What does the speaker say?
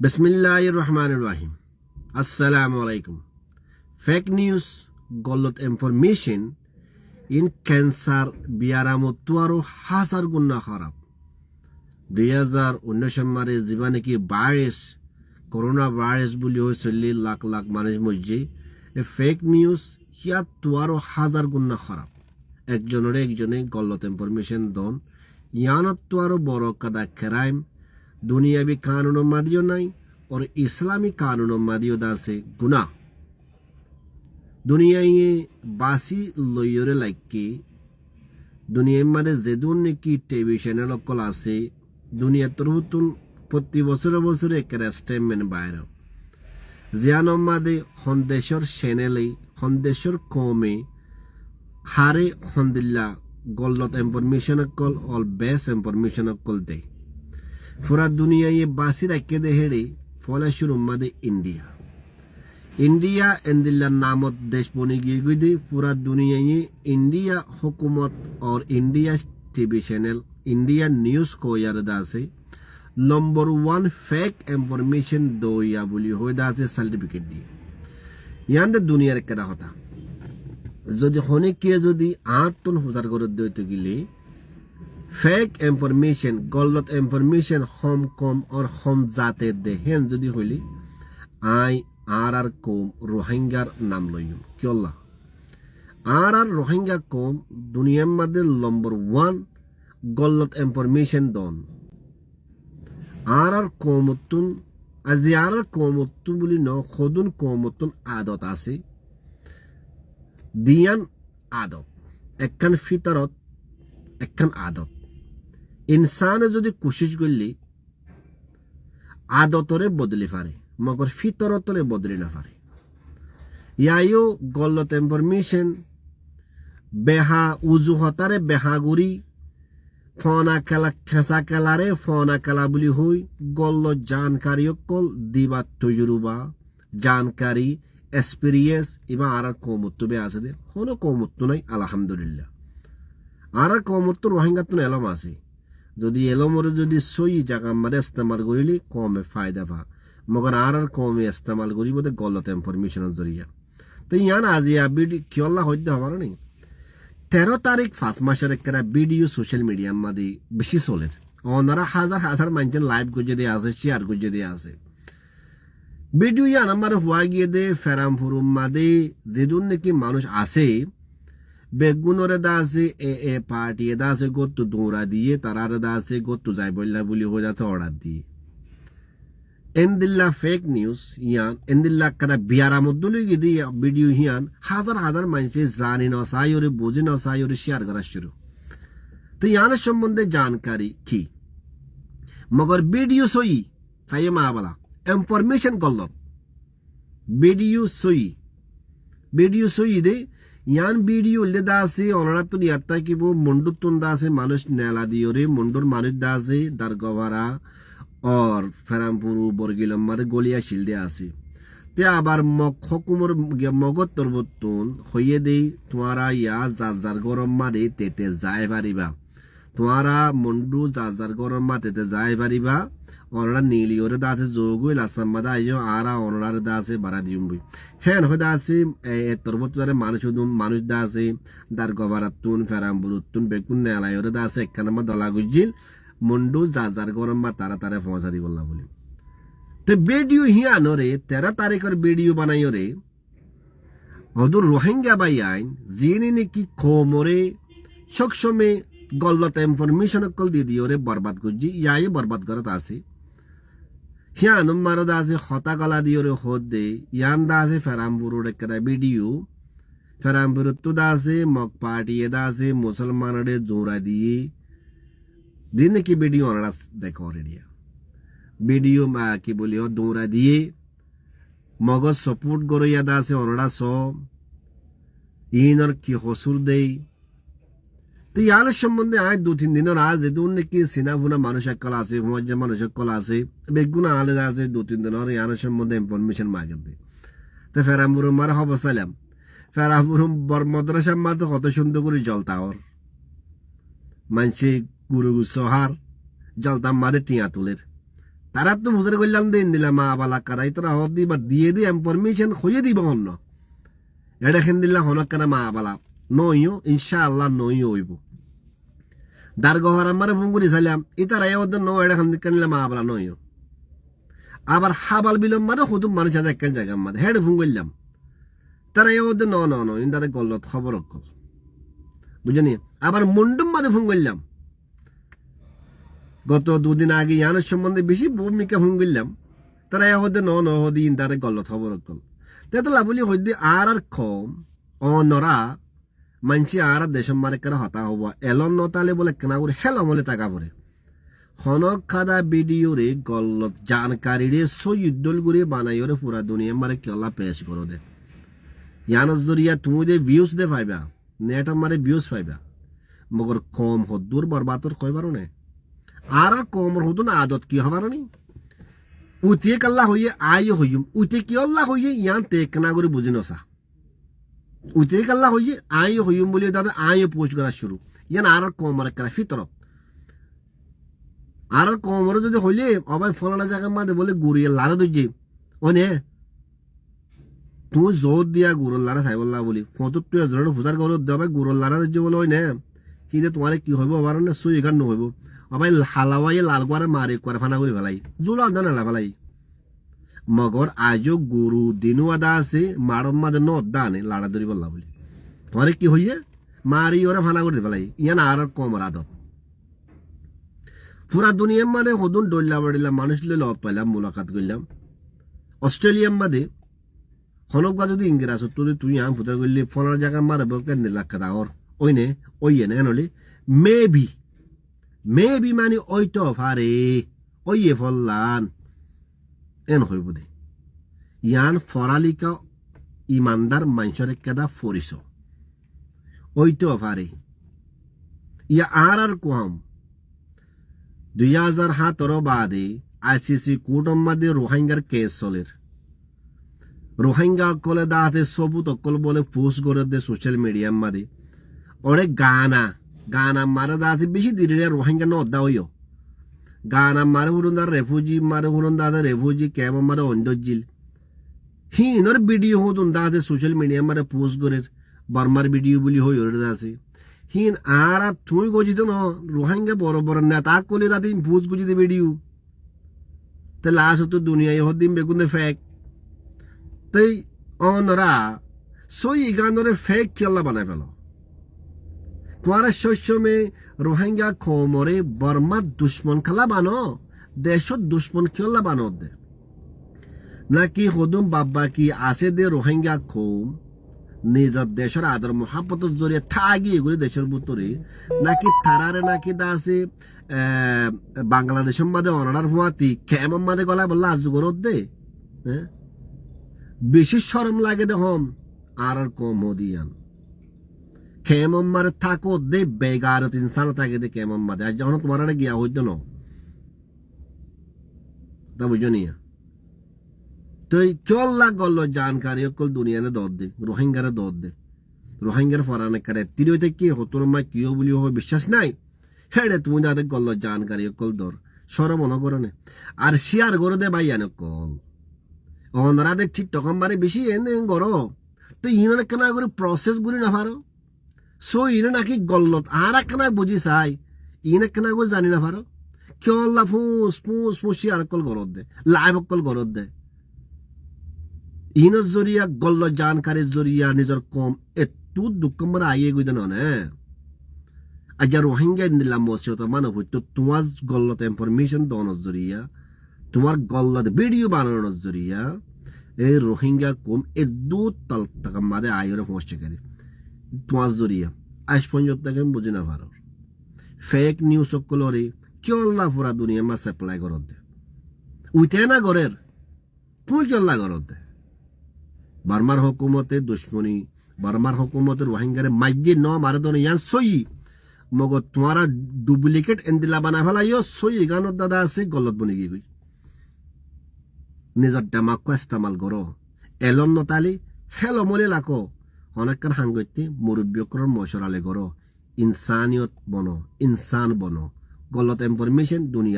বিসমিল্লাহির রহমানির রহিম। আসসালামু আলাইকুম। ফেক নিউজ গলত ইনফরমেশন ইন ক্যান্সার বিয়ারামতো আরো হাজার গুণা খারাপ। 2019 মারে যিবা নাকি ভাইরাস করোনা ভাইরাস বুলি চলি লাখ লাখ মানুষ মরছে, ফেক নিউজ ইয়াতো আরো হাজার গুণা খারাপ। একজনে গলত ইনফরমেশন দন ইয়ানতো আরো বড় কাদা ক্রাইম। दुनियावी कानूनों मादियो नहीं और इस्लामी कानूनों मादियो दासे गुना। दुनिया ये बासी लोयोरे लाइक की दुनिया मादे जेदुन ने की टीवी चैनल कलासे दुनिया तरहुतुन प्रति बছরে একটা স্টেটমেন্ট বাইরে জিয়ানো মাদে খন্দেশর চ্যানেলে খন্দেশর কমে হারে খন্দিল্লা গলত ইনফরমেশন কল অল বেস্ট ইনফরমেশন কল দে पूरा दुनिया ये बासी रखे दे हेड़े फॉला शुरू मदे इंडिया इंदिल्ला नामत देश बनी गई दे। पूरा दुनिया ये इंडिया हुकूमत और India TV channel India news को यारदा से नंबर 1 फेक इंफॉर्मेशन दो या बोली हो दासे सर्टिफिकेट दी यान दे दुनिया रे कदा होता যদি হনে কে যদি আত্মন হুজার করে দিতে গিলে फेक इंफॉर्मेशन गलत इंफॉर्मेशन हम कम और हम जाते देहें जदि हইলি आई आर कौम रोहिंग्यार नाम लइम क्योला आर रोहिंग्या कौम दुनिया मध्य नंबर 1 गलत इंफॉर्मेशन दन आर कौमतुन আজি आर कौमतुन বুলি ন খদুন কৌমতুন আদত আছে দিয়ান আদত একখান ফিতরত একখান আদত इंसाने যদি কোশিশ করলে আদতরে বদলি পারে মগর ফিতরতরে বদলি না পারে। ইয়ায়ো গলত ইনফরমেশন বেহা উজুহতারে বেহাগুড়ি ফনা খেলা খেসা খেলারে ফনা খেলা বলি হই গল্ল জানকারি অকল দিবা তজুরুবা জানকারি এক্সপিরিয়েন্স ইবা আর কমুত্তবে আছে দে কোনো কমুত্ত নাই আলহামদুলিল্লাহ। আর কমুত্ত রোহিঙ্গাত এলম আছে যদি এলমরে যদি সই জায়গা মারে ইস্তেমাল করিলে কমে ফায়দা পা মগর আর কমে ইস্তেমাল করিব দে গলত ইনফরমেশনের জরিয়া। তো ইয়ান আজিয়া ভিডিও কিয়ল্লা হইতে হবার নেই 13 তারিখ 5 মাসের একটা ভিডিও সোশ্যাল মিডিয়ার মাঝে বেশি চলে ওনারা হাজার হাজার মানুষের লাইভ গুজে দিয়ে আছে শেয়ার গুজে দিয়ে আছে ভিডিও ইয়ান আমার হওয়া গিয়ে দে ফেরামপুরুম মাদে যেদুন নাকি মানুষ আছে বেগুনরে দাসে এ পার্টি দাসে গত্তু দৌড়া দিয়ে তারার দাসে গত্তু যাই বললা বলি হয়ে যাতে অর্ডার দিয়ে এন্দিল্লা ফেক নিউজ ইয়ান এন্দিল্লা কাদা বিয়ারা মধ্যে গিয়ে ভিডিও হিয়ান হাজার হাজার মানুষে জানি না চাই ওরে বোঝে না চাই ওরে শেয়ার করা শুরু। তো ইয়ানের সম্বন্ধে জানকারি কি মগর ভিডিও সই তাই মা বলা ইনফরমেশন গলত ভিডিও সই দে ইয়ান ভিডিও উল্লে দাসে অনারাতুন ইয়াত্তা কি বো মন্ডুতুন দাসে মানুষ নেলা দিওরে মন্ডুর মানুষ দাসে দারগভারা और ফেরামপুর বরগিলম্মার গলিয়া শিলদে আছে তে আবার হকুমর মগত তরবতুন হইয়ে দেই তোমারা ইয়া যার গরম মারে তেতে যায় পারিবা তোমারা মন্ডু যার গরম মা তেতে যায় পারিবা ওনারা নীলিওরে দাসে যোগুই লাসাম্মাদা আইও আরা ওনার দাসে বাড়া দিউম বই হ্যাঁ হয়তো আছে তরবতুরে মানুষ দাসে দারগভারাতুন ফেরামপুরতুন বেগুন নেলাইওরে দাসে একখানা দলা গুজিল মন্ডু যার গরম মা তারা তারা পৌঁছা দি বললা বলি। তো ভিডিও হিয়ানো রে 13 তারিখের ভিডিও বানাইও রে অদূর রোহিঙ্গা বাই আইন যিনি নাকি খোমরে সবসময় গলত ইনফরমেশন কল দিয়ে দিও রে বরবাদ করছি ইয়াই বরবাদ করত আছে হিয়ানো মারদ আছে হতা গলা দিও রে হদ দে ইয়ান দা আছে ফেরামপুরের একটা ভিডিও ফেরামপুর তো দাসে মক পার্টি দাসে মুসলমানরে জোড়া দিয়ে दिन की वीडियो ओनरा देखो ऑलरेडी वीडियो की बोली हो दौरा दिए मगज सपोर्ट करो याद आसे ओनरा सो इनर की हसुर दे तो यार সম্বন্ধে আজ 2-3 দিনের আজ যেদুন নাকি সিনাফুনা মানুষ একল আছে মজ্জা মানুষ একল আছে বেগুনা আলাদা আছে 2-3 দিনের ইয়ার সম্বন্ধে ইনফরমেশন মাগে দে তো ফেরামপুর মার হবসালাম ফেরামপুর বর মাদ্রাসা মা তো কত সুন্দর করে জ্বলতা ওর মানসি গুরু সহার জলতাম মাদে টিয়া তুলের তারা তো বুঝে করলাম দিন দিলাম মা বালা কারাই তোরা হদ দিবা দিয়ে দি ইনফরমেশন হইয়ে দিব অন্য এটা খেন দিল্লা হনক কেনা মা বালা নইও ইনশাআল্লাহ নইও হইব দার গহর আমার ফোন করে চাইলাম ইতারা এ ওদের নো এটা খান দিলে মা বালা নইও আবার হাবাল বিলম মানে হুতুম মানুষ আছে এক জায়গা মাঝে হেড ফোন করলাম তারা এ ওদের ন ন ইন তাদের গল্লত খবর অক্ষর বুঝলি আবার মুন্ডুম মাঝে ফোন করলাম গত দুদিন আগে ইয়ানের সম্বন্ধে বেশি ভূমিকা ফোন করলাম তারা এ ওদের ন ন হদি ইন তাদের গল্লত খবর অক্ষর তেতলা বলি হইদি আর কম অনরা মানসি আর দেশম মারে কেন হতা হব এলন নতালে বলে কেনা করে হেল আমলে টাকা পরে হনক খাদা ভিডিও রে গল্লত জানকারি রে সৈদল করে বানাই রে পুরা দুনিয়া মারে কেলা পেশ করো দে ইয়ানস জরিয়া তুমি দে ভিউজ দে পাইবা নেট মারে ভিউজ পাইবা মগর কম হদ্দুর বরবাতর কইবারো নে আর কম হদুন আদত কি হবার নি উতে কাল্লা হইয়ে আয় হইম উতে কি আল্লাহ হইয়ে ইয়ান তে কেনা করে বুঝি নসা উতে কাল্লা হইয়ে আয় হইম বলে দাদা আয় পোস্ট করা শুরু ইয়ান আর কম আর করা ফিতরত আর কমর যদি হইলে অবাই ফলানা জায়গা মাঝে বলে গুড়িয়ে লারা দইছে ওনে তুই জোর দিয়া গুড়ল লারা চাই বললা বলি ফটো তুই জোর ফুজার গলত দেবে গুড়ল লারা দইছে বলে ওই নে কি যে তোমার কি হইব আবার না সুই গান নহইব অবাই হালাওয়াই লাল করে মারি করে ফানা করে ফেলাই জোলা দানা লা ফেলাই মগর আজও গুরু দিনু আদা আছে মারম মাঝে ন দানে লাড়া ধরি বললা বলি তোমার কি হইয়ে মারি ওরা ফানা করে ফেলাই ইয়ান আর কমর আদত পুরা দুনিয়ার মানে হদুন ডল্লা বাড়িলাম মানুষ লগ পাইলাম মুলাকাত করলাম অস্ট্রেলিয়ার মাঝে হনকা যদি ইংরেজ তুই আম ফুটার করলি ফোনের জায়গা মারে কেন লাখ কাদা ওর ওই নে ওই এনে হলে মেবি মানে ওই তো ফারে ওই এ ফল্লান এন হইব দে ইয়ান ফরালিকা ইমানদার মানুষের কেদা ফরিস ওই তো ফারে ইয়া আর কম 2017 বাদে আইসিসি কোর্টের মধ্যে রোহিঙ্গার কেস চলের রোহিঙ্গা কলে দাঁতে সবুত অকল বলে পোস্ট করে দে সোশ্যাল মিডিয়ার মধ্যে ওরে গানা মারে দাঁতে বেশি দিলে রোহিঙ্গা নদ্দা হইও গানা মারে হুরুন দার রেফুজি মারে হুরুন দাদা রেফুজি কেমন মারে অন্ডজিল হিনর ভিডিও হতুন দাঁতে সোশ্যাল মিডিয়ার মধ্যে পোস্ট করে বর্মার ভিডিও বলি হই ওরে দাসে হিন আর তুই গজিত ন রোহিঙ্গা বড় বড় না তা কলে দাদি ভুজ গুজিতে ভিডিও তে লাশ তো দুনিয়ায় হদিম বেগুন ফেক তাই অনরা সই গানরে ফেক খেলা বানাই ফেল তোমার শস্য মে রোহিঙ্গা খমরে বর্মার দুশ্মন খেলা বানো দেশত দুশ্মন খেলা বানো দে নাকি হদুম বাব্বা কি আছে দে রোহিঙ্গা খোম নিজের দেশের আদর মহাপতের জড়িয়ে থাগিয়ে করে দেশের ভিতরে নাকি তারারে নাকি দাসে বাংলাদেশের মাঝে অনার হুয়াতি কেমন মাঝে গলা বললা আজ গরত দে বেশি শরম লাগে দেখম আর কম দিয়ান কেমন মারে থাকো দে বেগারত ইনসান থাকে দে কেমন মাঝে আজ যখন তোমার গিয়া হইতো ন তা বুঝো নিয়া তো কেল্লা গল্ল জানকারি অকল দুনিয়ানে দর দে রোহিঙ্গারে দর দে রোহিঙ্গার ফরানে করে তিরোতে কি হতর মা কিও বলি হবে বিশ্বাস নাই হেডে তুমি যাদের গল্ল জানকারি অকল দর সরম অনগরণে আর শেয়ার করে দে ভাই কল অনরা দেখ ঠিক তখন বারে বেশি এনে গর তো ইনারে কেনা করে প্রসেস গুলি না পারো সো ইনে নাকি গল্লত আর কেনা বুঝি চাই ইনে কেনা করে জানি না পারো কেল্লা ফুস ফুস ফুস শেয়ার অকল গরত দে লাইভ অকল গরত দে ইনর জরিয়া গল্ল জানকারির জরিয়া নিজের কম একটু দুঃখ মানে আইয়ে গই দেন না আজ রোহিঙ্গা দিলাম মসজিদ মানব হইতো তোমার গল্লত ইনফরমেশন দনের জরিয়া তোমার গল্লত ভিডিও বানানোর জরিয়া এই রোহিঙ্গা কম একটু তাল টাকা মাদে আইরে পৌঁছে গেলে তোমার জরিয়া আজ পর্যন্ত তাকে বুঝি না পারো ফেক নিউজ সকলরে কেউ আল্লাহ পুরা দুনিয়া মা সাপ্লাই করত দে উইতে না গরের তুই কেউ আল্লাহ করত দে বার্মার হুকুমতে দুশ্মনী বার্মার হুকুমতে রোহিঙ্গারে মাইজে ন মারে দনে ইয়ান সই মগত তোমারা ডুপ্লিকেট এন্দিলা বানা ফেলাইও সই গানত দাদা আছে গলত বনি গই নিজর দামাক ইস্তেমাল করো এলন নতালি হেল মলে লাকো অনেককার হাঙ্গইতে মুরব্বিয়কর মশরালে করো ইনসানিয়ত বনো ইনসান বনো গলত ইনফরমেশন দুনিয়া